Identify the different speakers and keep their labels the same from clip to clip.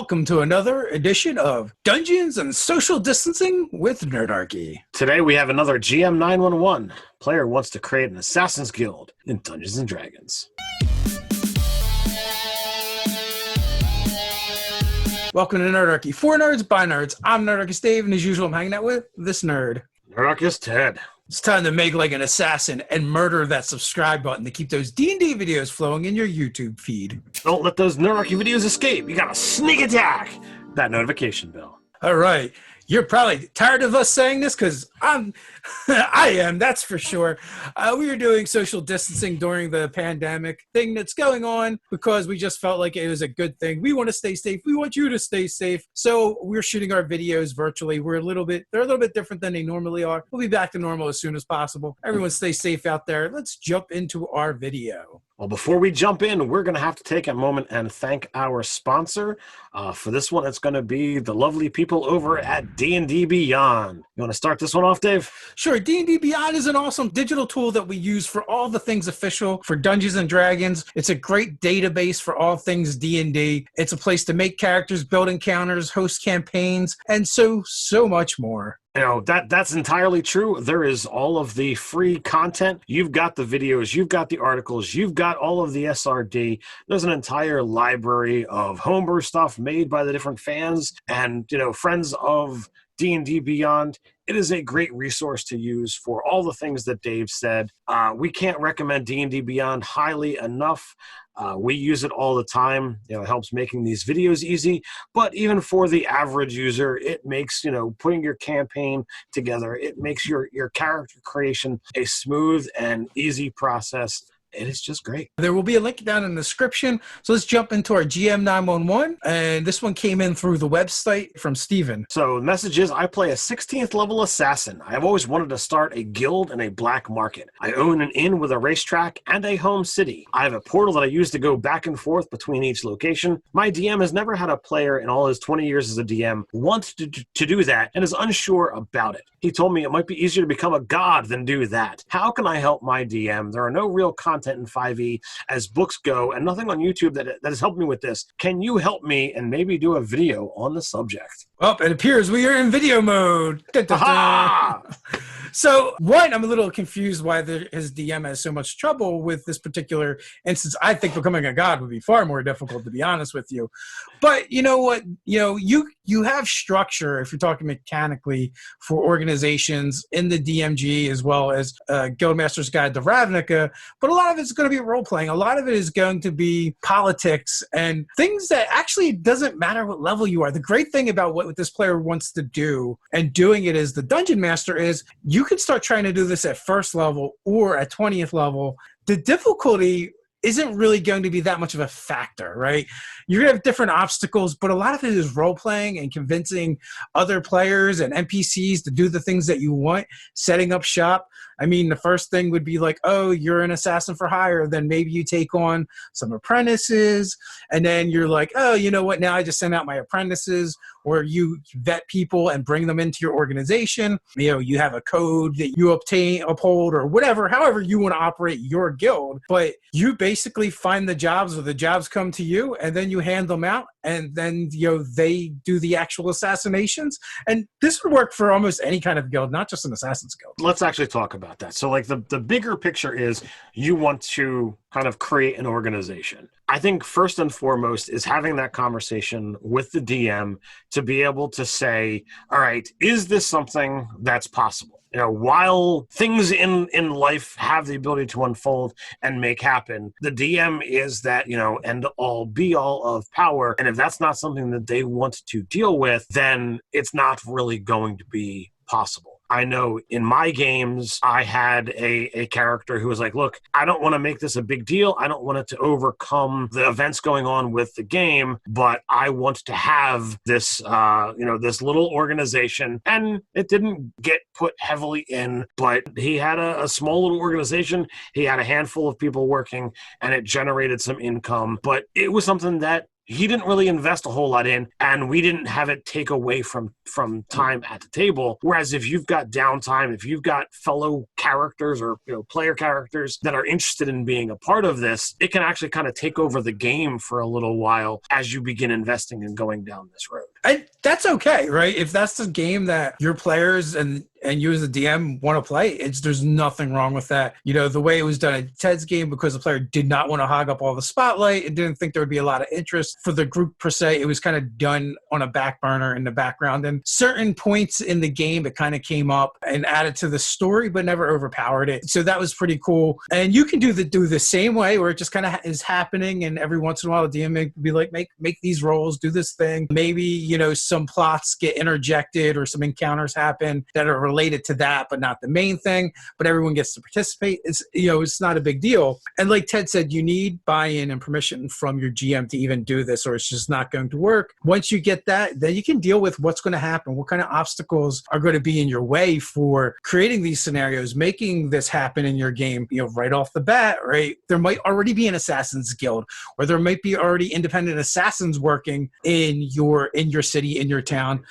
Speaker 1: Welcome to another edition of Dungeons and Social Distancing with Nerdarchy.
Speaker 2: Today we have another GM 911. Player wants to create an Assassin's Guild in Dungeons and Dragons.
Speaker 1: Welcome to Nerdarchy. For nerds, by nerds. I'm Nerdarchy Dave, and as usual, I'm hanging out with this nerd.
Speaker 2: Nerdarchy Ted.
Speaker 1: It's time to make like an assassin and murder that subscribe button to keep those D&D videos flowing in your YouTube feed.
Speaker 2: Don't let those Nerdarchy videos escape. You gotta sneak attack that notification bell.
Speaker 1: All right. You're probably tired of us saying this because I am, that's for sure. We were doing social distancing during the pandemic thing that's going on because we just felt like it was a good thing. We want to stay safe. We want you to stay safe. So we're shooting our videos virtually. They're a little bit different than they normally are. We'll be back to normal as soon as possible. Everyone stay safe out there. Let's jump into our video.
Speaker 2: Well, before we jump in, we're going to have to take a moment and thank our sponsor. For this one, it's going to be the lovely people over at D&D Beyond. You want to start this one off, Dave?
Speaker 1: Sure. D&D Beyond is an awesome digital tool that we use for all the things official for Dungeons and Dragons. It's a great database for all things D&D. It's a place to make characters, build encounters, host campaigns, and so much more.
Speaker 2: You know, that's entirely true. There is all of the free content. You've got the videos, you've got the articles, you've got all of the SRD. There's an entire library of homebrew stuff made by the different fans and, friends of D&D Beyond. It is a great resource to use for all the things that Dave said. We can't recommend D&D Beyond highly enough. We use it all the time. It helps making these videos easy. But even for the average user, it makes, putting your campaign together, it makes your character creation a smooth and easy process. It is just great.
Speaker 1: There will be a link down in the description. So let's jump into our GM 911. And this one came in through the website from Steven.
Speaker 2: So the message is, I play a 16th level assassin. I have always wanted to start a guild in a black market. I own an inn with a racetrack and a home city. I have a portal that I use to go back and forth between each location. My DM has never had a player in all his 20 years as a DM want to do that and is unsure about it. He told me it might be easier to become a god than do that. How can I help my DM? There are no real content in 5e as books go, and nothing on YouTube that has helped me with this. Can you help me and maybe do a video on the subject?
Speaker 1: Well, it appears we are in video mode. So, one, I'm a little confused why his DM has so much trouble with this particular instance. I think becoming a god would be far more difficult, to be honest with you. But you know what? You have structure, if you're talking mechanically, for organizations in the DMG as well as Guildmaster's Guide to Ravnica. But a lot of it's going to be role-playing. A lot of it is going to be politics and things that actually doesn't matter what level you are. The great thing about what this player wants to do and doing it as the Dungeon Master is you can start trying to do this at first level or at 20th level. The difficulty isn't really going to be that much of a factor, right? You're going to have different obstacles, but a lot of it is role-playing and convincing other players and NPCs to do the things that you want, setting up shop. I mean, the first thing would be like, oh, you're an assassin for hire. Then maybe you take on some apprentices. And then you're like, oh, you know what? Now I just send out my apprentices. Or you vet people and bring them into your organization. You have a code that you uphold or whatever, however you want to operate your guild. But you basically find the jobs or the jobs come to you and then you hand them out. And then, they do the actual assassinations. And this would work for almost any kind of guild, not just an assassin's guild.
Speaker 2: Let's actually talk about that. So like the bigger picture is you want to kind of create an organization. I think first and foremost is having that conversation with the DM to be able to say, all right, is this something that's possible? While things in life have the ability to unfold and make happen, the DM is that, end all be all of power. And if that's not something that they want to deal with, then it's not really going to be possible. I know in my games, I had a character who was like, look, I don't want to make this a big deal. I don't want it to overcome the events going on with the game, but I want to have this, this little organization. And it didn't get put heavily in, but he had a small little organization. He had a handful of people working and it generated some income, but it was something that he didn't really invest a whole lot in, and we didn't have it take away from time at the table. Whereas if you've got downtime, if you've got fellow characters or player characters that are interested in being a part of this, it can actually kind of take over the game for a little while as you begin investing and going down this road.
Speaker 1: And that's okay, right? If that's the game that your players and you as a DM want to play, there's nothing wrong with that. The way it was done at Ted's game, because the player did not want to hog up all the spotlight and didn't think there would be a lot of interest for the group per se. It was kind of done on a back burner in the background. And certain points in the game, it kind of came up and added to the story, but never overpowered it. So that was pretty cool. And you can do the same way, where it just kind of is happening. And every once in a while, the DM may be like, make these rolls, do this thing. Maybe, some plots get interjected or some encounters happen that are related to that, but not the main thing. But everyone gets to participate. It's not a big deal. And like Ted said, you need buy-in and permission from your GM to even do this, or it's just not going to work. Once you get that, then you can deal with what's going to happen. What kind of obstacles are going to be in your way for creating these scenarios, making this happen in your game, right off the bat, right? There might already be an Assassin's Guild, or there might be already independent assassins working in your city, in your town,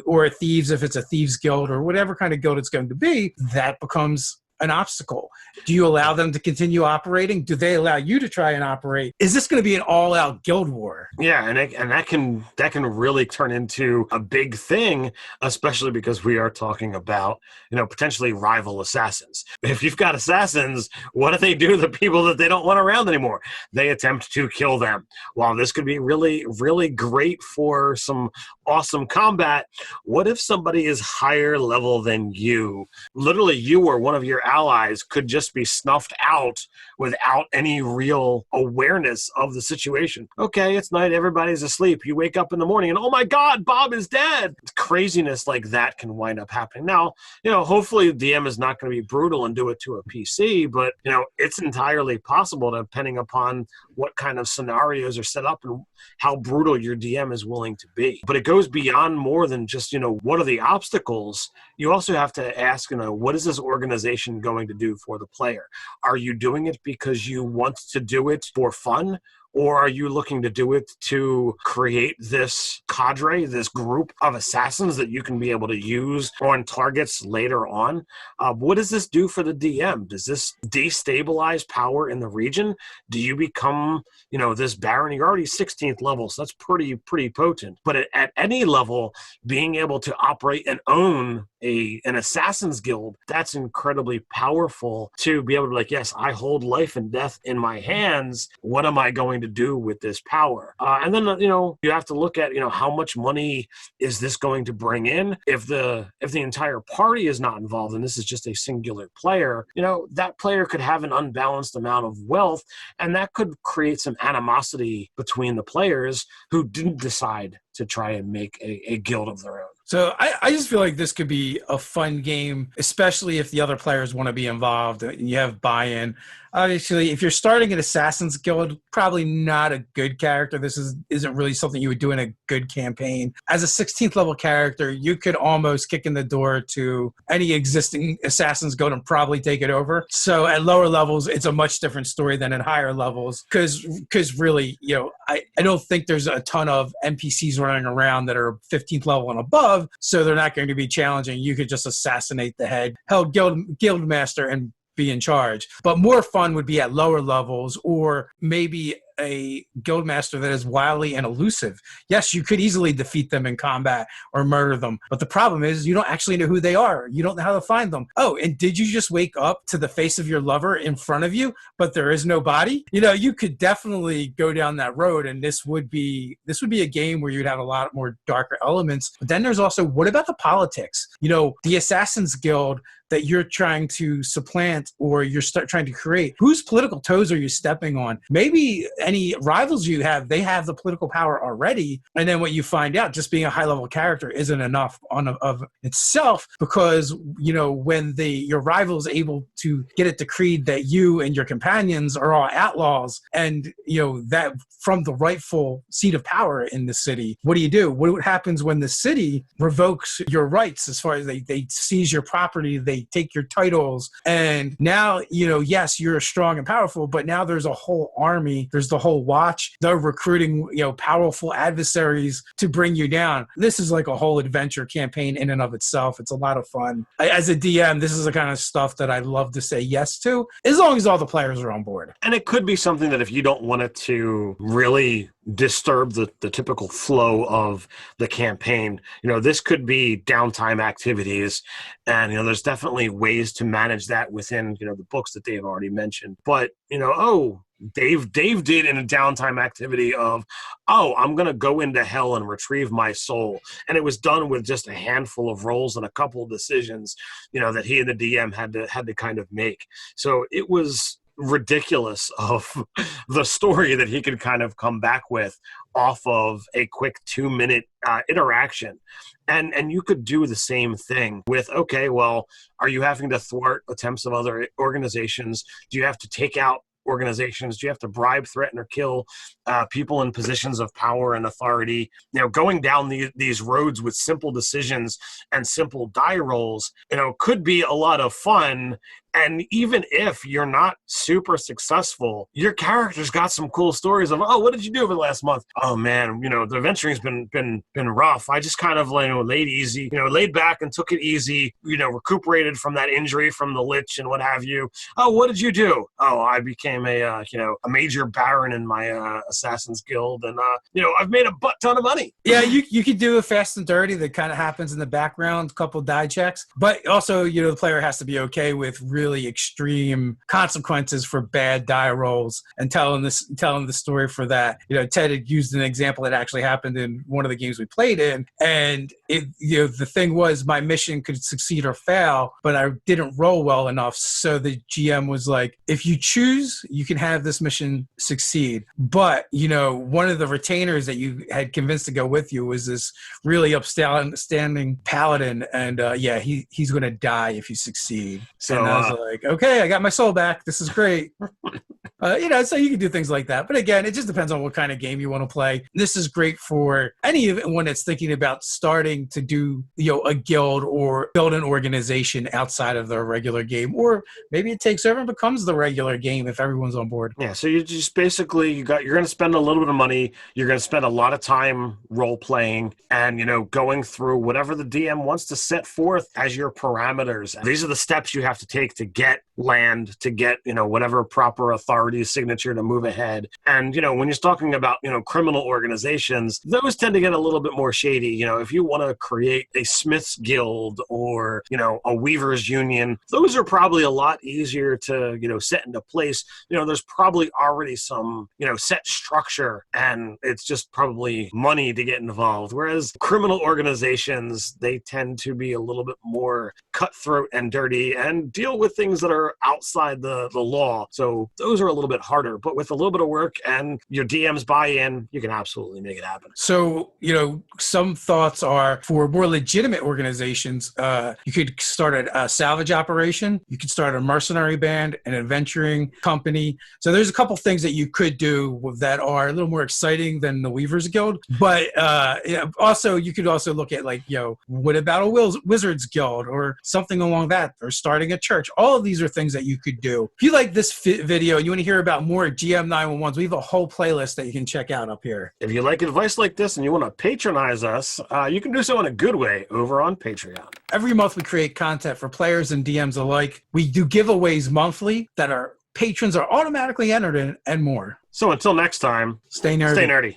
Speaker 1: or thieves if it's a thieves guild, or whatever kind of guild it's going to be. That becomes an obstacle. Do you allow them to continue operating? Do they allow you to try and operate? Is this going to be an all-out guild war?
Speaker 2: Yeah, and that can really turn into a big thing, especially because we are talking about potentially rival assassins. If you've got assassins, what do they do to the people that they don't want around anymore? They attempt to kill them. While this could be really, really great for some awesome combat, what if somebody is higher level than you? Literally, you or one of your allies could just be snuffed out without any real awareness of the situation. Okay, it's night, everybody's asleep. You wake up in the morning and, oh my God, Bob is dead. Craziness like that can wind up happening. Now, hopefully the DM is not going to be brutal and do it to a PC, but, it's entirely possible depending upon what kind of scenarios are set up and how brutal your DM is willing to be. But it goes beyond more than just, what are the obstacles? You also have to ask, what is this organization going to do for the player? Are you doing it because you want to do it for fun? Or are you looking to do it to create this cadre, this group of assassins that you can be able to use on targets later on? What does this do for the DM? Does this destabilize power in the region? Do you become, this Baron? You're already 16th level, so that's pretty potent. But at any level, being able to operate and own an assassin's guild, that's incredibly powerful to be able to be like, yes, I hold life and death in my hands. What am I going to do with this power? And then, you have to look at, how much money is this going to bring in? If the entire party is not involved and this is just a singular player, that player could have an unbalanced amount of wealth, and that could create some animosity between the players who didn't decide to try and make a guild of their own.
Speaker 1: So I just feel like this could be a fun game, especially if the other players want to be involved and you have buy-in. Obviously, if you're starting an Assassin's Guild, probably not a good character. This isn't really something you would do in a good campaign. As a 16th level character, you could almost kick in the door to any existing Assassin's Guild and probably take it over. So at lower levels, it's a much different story than at higher levels, because really, I don't think there's a ton of NPCs running around that are 15th level and above, so they're not going to be challenging. You could just assassinate the head guild master and be in charge. But more fun would be at lower levels, or maybe a guild master that is wily and elusive. Yes, you could easily defeat them in combat or murder them, but the problem is you don't actually know who they are. You don't know how to find them. Oh, and did you just wake up to the face of your lover in front of you, but there is no body? You could definitely go down that road, and this would be a game where you'd have a lot more darker elements. But then there's also, what about the politics? The Assassin's Guild that you're trying to supplant or you're trying to create, whose political toes are you stepping on? Maybe any rivals you have, they have the political power already, and then what you find out, just being a high-level character isn't enough of itself, because when your rival is able to get it decreed that you and your companions are all outlaws, and that from the rightful seat of power in the city, what do? What happens when the city revokes your rights, as far as they seize your property, they they take your titles. And now, yes, you're strong and powerful, but now there's a whole army. There's the whole watch. They're recruiting, powerful adversaries to bring you down. This is like a whole adventure campaign in and of itself. It's a lot of fun. As a DM, this is the kind of stuff that I love to say yes to, as long as all the players are on board.
Speaker 2: And it could be something that if you don't want it to really disturb the typical flow of the campaign, this could be downtime activities. And, there's definitely ways to manage that within, the books that Dave already mentioned. But, Dave did in a downtime activity of, I'm going to go into hell and retrieve my soul. And it was done with just a handful of rolls and a couple of decisions, that he and the DM had to kind of make. So it was ridiculous of the story that he could kind of come back with off of a quick 2-minute interaction. And you could do the same thing with, okay, well, are you having to thwart attempts of other organizations? Do you have to take out organizations? Do you have to bribe, threaten, or kill people in positions of power and authority? Going down these roads with simple decisions and simple die rolls, could be a lot of fun. And even if you're not super successful, your character's got some cool stories of, what did you do over the last month? Oh man, the adventuring's been rough. I just kind of laid back and took it easy, recuperated from that injury from the lich and what have you. Oh, what did you do? Oh, I became a major baron in my Assassin's Guild, and I've made a butt ton of money.
Speaker 1: Yeah, you could do a fast and dirty that kind of happens in the background, couple die checks, but also the player has to be okay with really extreme consequences for bad die rolls and telling the story for that. Ted had used an example that actually happened in one of the games we played in, and the thing was my mission could succeed or fail, but I didn't roll well enough, so the GM was like, if you choose, you can have this mission succeed, but one of the retainers that you had convinced to go with you was this really upstanding paladin, and he's going to die if you succeed. So and I was like, okay, I got my soul back. This is great. So you can do things like that. But again, it just depends on what kind of game you want to play. This is great for anyone that's thinking about starting to do, a guild or build an organization outside of the regular game. Or maybe it takes over and becomes the regular game if everyone's on board.
Speaker 2: Yeah, so you just basically, you're going to spend a little bit of money. You're going to spend a lot of time role-playing and, going through whatever the DM wants to set forth as your parameters. These are the steps you have to take to get land, to get, whatever proper authority signature to move ahead. And, when you're talking about, criminal organizations, those tend to get a little bit more shady. If you want to create a Smith's Guild or, a Weaver's Union, those are probably a lot easier to, set into place. There's probably already some, set structure, and it's just probably money to get involved. Whereas criminal organizations, they tend to be a little bit more cutthroat and dirty and deal with things that are outside the law. So those are a little bit harder, but with a little bit of work and your DM's buy-in, you can absolutely make it happen.
Speaker 1: So, some thoughts are for more legitimate organizations, you could start a salvage operation. You could start a mercenary band, an adventuring company. So there's a couple things that you could do that are a little more exciting than the Weavers Guild. But also, you could also look at what about a Wizards Guild or something along that, or starting a church. All of these are things that you could do. If you like this video and you want to hear about more GM 911s, we have a whole playlist that you can check out up here.
Speaker 2: If you like advice like this and you want to patronize us, you can do so in a good way over on Patreon.
Speaker 1: Every month we create content for players and DMs alike. We do giveaways monthly that our patrons are automatically entered in, and more.
Speaker 2: So until next time,
Speaker 1: stay nerdy.
Speaker 2: Stay nerdy.